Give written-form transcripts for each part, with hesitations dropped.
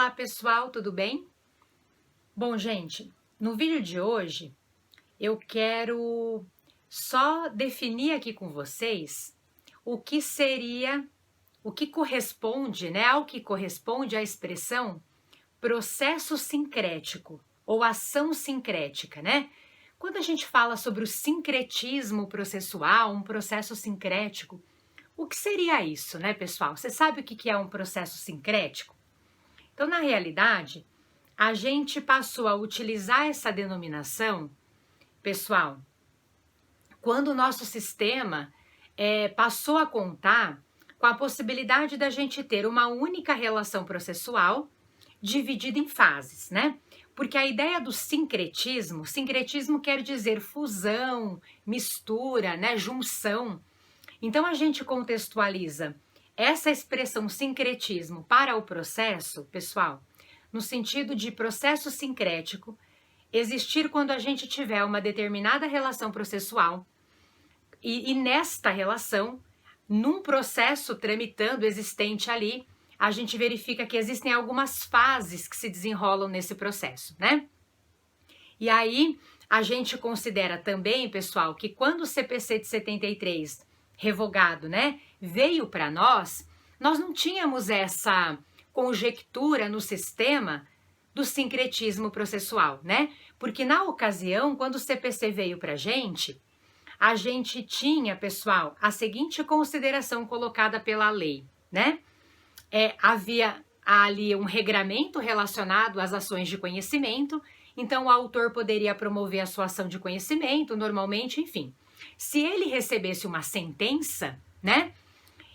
Olá pessoal, tudo bem? Bom, gente, no vídeo de hoje eu quero só definir aqui com vocês o que seria, o que corresponde, né, ao que corresponde à expressão processo sincrético ou ação sincrética, né? Quando a gente fala sobre o sincretismo processual, um processo sincrético, o que seria isso, né, pessoal? Você sabe o que é um processo sincrético? Então, na realidade, a gente passou a utilizar essa denominação, pessoal, quando o nosso sistema passou a contar com a possibilidade da gente ter uma única relação processual dividida em fases, né? Porque a ideia do sincretismo quer dizer fusão, mistura, né, junção. Então a gente contextualiza essa expressão sincretismo para o processo, pessoal, no sentido de processo sincrético, existir quando a gente tiver uma determinada relação processual e nesta relação, num processo tramitando existente ali, a gente verifica que existem algumas fases que se desenrolam nesse processo, né? E aí a gente considera também, pessoal, que quando o CPC de 73 revogado, né, veio para nós não tínhamos essa conjectura no sistema do sincretismo processual, né? Porque na ocasião, quando o CPC veio para a gente tinha, pessoal, a seguinte consideração colocada pela lei, né? Havia ali um regramento relacionado às ações de conhecimento, então o autor poderia promover a sua ação de conhecimento, normalmente, enfim. Se ele recebesse uma sentença, né,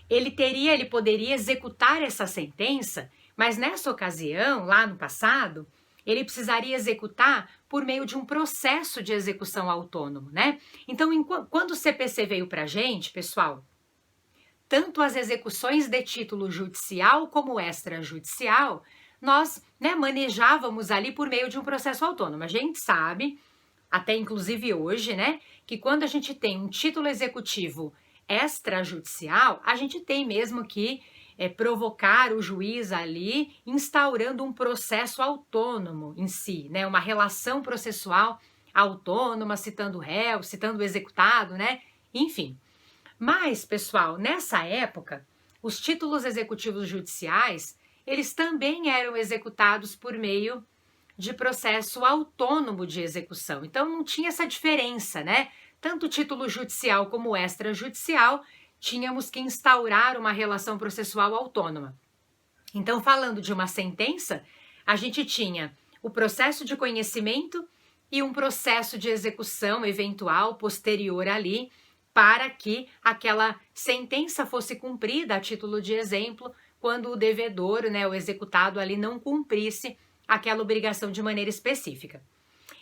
ele poderia executar essa sentença, mas nessa ocasião, lá no passado, ele precisaria executar por meio de um processo de execução autônomo, né? Então, quando o CPC veio pra gente, pessoal, tanto as execuções de título judicial como extrajudicial, nós, né, manejávamos ali por meio de um processo autônomo. A gente sabe, até inclusive hoje, né, que quando a gente tem um título executivo extrajudicial, a gente tem mesmo que provocar o juiz ali, instaurando um processo autônomo em si, né, uma relação processual autônoma, citando o réu, citando o executado, né, enfim. Mas, pessoal, nessa época, os títulos executivos judiciais, eles também eram executados por meio de processo autônomo de execução. Então, não tinha essa diferença, né? Tanto o título judicial como o extrajudicial, tínhamos que instaurar uma relação processual autônoma. Então, falando de uma sentença, a gente tinha o processo de conhecimento e um processo de execução eventual posterior ali, para que aquela sentença fosse cumprida, a título de exemplo, quando o devedor, né, o executado ali não cumprisse aquela obrigação de maneira específica.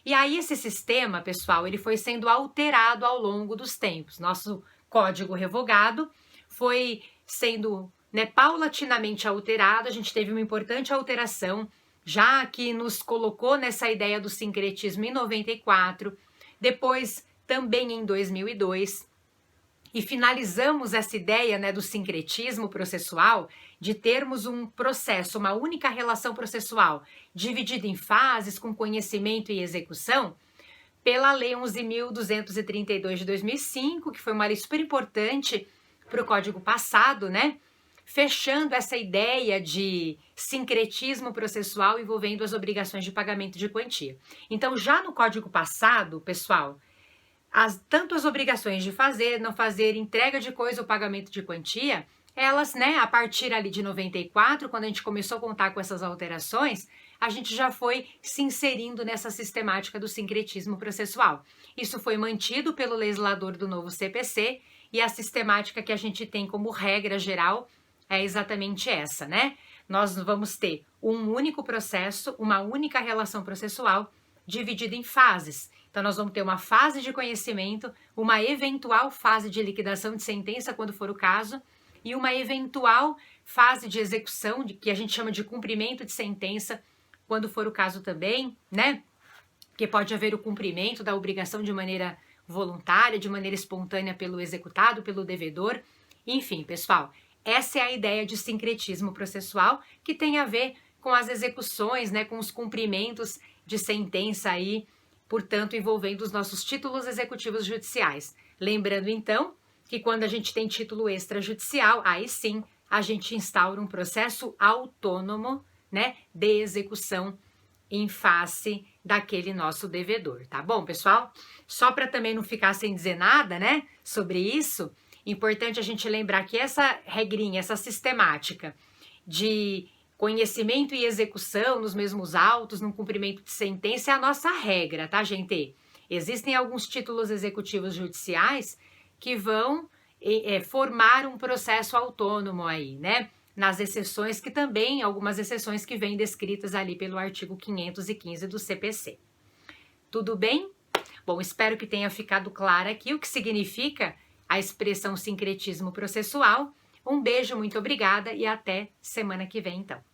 E aí esse sistema, pessoal, ele foi sendo alterado ao longo dos tempos. Nosso código revogado foi sendo, né, paulatinamente alterado. A gente teve uma importante alteração, já que nos colocou nessa ideia do sincretismo em 94, depois também em 2002, e finalizamos essa ideia, né, do sincretismo processual, de termos um processo, uma única relação processual, dividida em fases, com conhecimento e execução, pela Lei 11.232 de 2005, que foi uma lei super importante para o Código passado, né, fechando essa ideia de sincretismo processual envolvendo as obrigações de pagamento de quantia. Então, já no Código passado, pessoal, tanto as obrigações de fazer, não fazer, entrega de coisa ou pagamento de quantia, elas, né, a partir ali de 94, quando a gente começou a contar com essas alterações, a gente já foi se inserindo nessa sistemática do sincretismo processual. Isso foi mantido pelo legislador do novo CPC e a sistemática que a gente tem como regra geral é exatamente essa, né? Nós vamos ter um único processo, uma única relação processual dividida em fases. Então, nós vamos ter uma fase de conhecimento, uma eventual fase de liquidação de sentença, quando for o caso, e uma eventual fase de execução, que a gente chama de cumprimento de sentença, quando for o caso também, né? Porque pode haver o cumprimento da obrigação de maneira voluntária, de maneira espontânea pelo executado, pelo devedor. Enfim, pessoal, essa é a ideia de sincretismo processual, que tem a ver com as execuções, né, com os cumprimentos de sentença aí, portanto, envolvendo os nossos títulos executivos judiciais. Lembrando, então, que quando a gente tem título extrajudicial, aí sim a gente instaura um processo autônomo, né, de execução em face daquele nosso devedor, tá bom, pessoal? Só para também não ficar sem dizer nada, né, sobre isso, importante a gente lembrar que essa regrinha, essa sistemática de conhecimento e execução nos mesmos autos, no cumprimento de sentença, é a nossa regra, tá, gente? Existem alguns títulos executivos judiciais que vão formar um processo autônomo aí, né? Nas exceções que também, algumas exceções que vêm descritas ali pelo artigo 515 do CPC. Tudo bem? Bom, espero que tenha ficado claro aqui o que significa a expressão sincretismo processual. Um beijo, muito obrigada e até semana que vem, então.